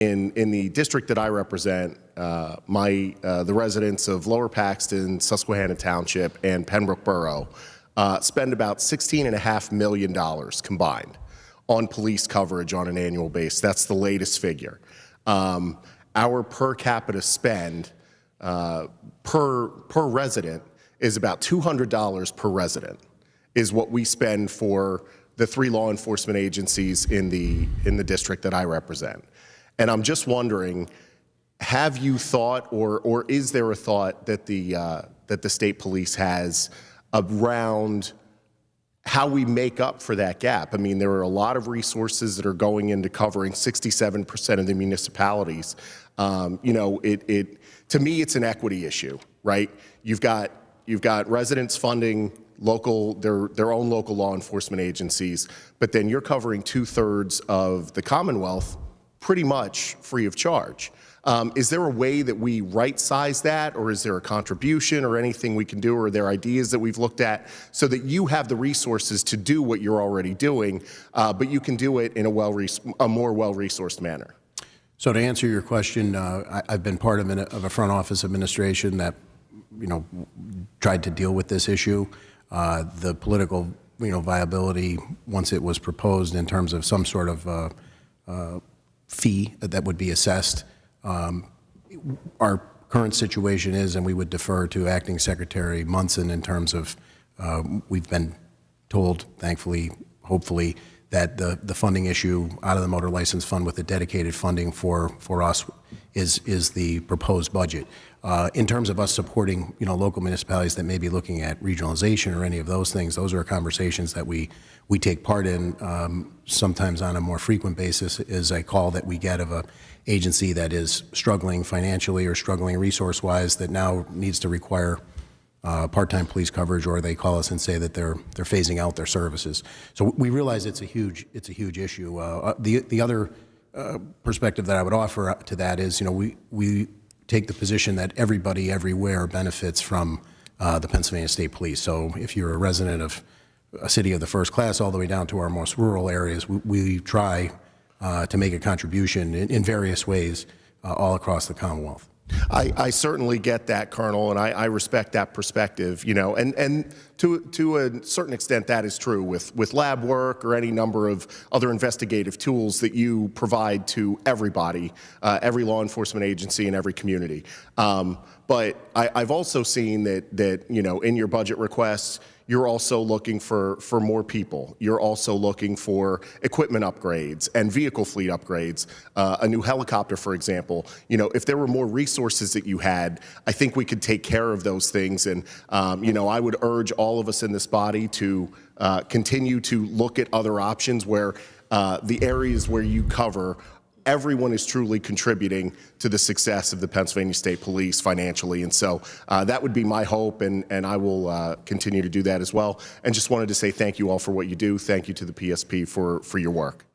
In the district that I represent, the residents of Lower Paxton, Susquehanna Township, and Pembroke Borough spend about $16.5 million combined on police coverage on an annual basis. That's the latest figure. Our per capita spend per resident is about $200 per resident, is what we spend for the 3 law enforcement agencies in the district that I represent. And I'm just wondering, have you thought, or is there a thought that the state police has around how we make up for that gap? I mean, there are a lot of resources that are going into covering 67% of the municipalities. You know, to me, it's an equity issue, right? You've got residents funding their own local law enforcement agencies, but then you're covering 2/3 of the Commonwealth pretty much free of charge. Is there a way that we right-size that, or is there a contribution or anything we can do, or are there ideas that we've looked at so that you have the resources to do what you're already doing, but you can do it in a more well-resourced manner? So to answer your question, I've been part of a front office administration that, you know, tried to deal with this issue. The political, viability, once it was proposed in terms of some sort of fee that would be assessed. Our current situation is, and we would defer to Acting Secretary Munson in terms of, we've been told, thankfully, hopefully, that the funding issue out of the motor license fund with the dedicated funding for us is the proposed budget. In terms of us supporting, local municipalities that may be looking at regionalization or any of those things, those are conversations that we take part in. Sometimes on a more frequent basis is a call that we get of a agency that is struggling financially or struggling resource-wise that now needs to require part-time police coverage, or they call us and say that they're phasing out their services. So we realize it's a huge issue. The other perspective that I would offer to that is, we take the position that everybody everywhere benefits from the Pennsylvania State Police. So if you're a resident of a city of the first class all the way down to our most rural areas, we try to make a contribution in various ways all across the Commonwealth. I certainly get that, Colonel, and I respect that perspective, and to a certain extent that is true with lab work or any number of other investigative tools that you provide to everybody, every law enforcement agency in every community. But I've also seen that in your budget requests, you're also looking for more people. You're also looking for equipment upgrades and vehicle fleet upgrades. A new helicopter, for example. If there were more resources that you had, I think we could take care of those things. And I would urge all of us in this body to continue to look at other options where the areas where you cover, everyone is truly contributing to the success of the Pennsylvania State Police financially. And so that would be my hope, and I will continue to do that as well. And just wanted to say thank you all for what you do. Thank you to the PSP for your work.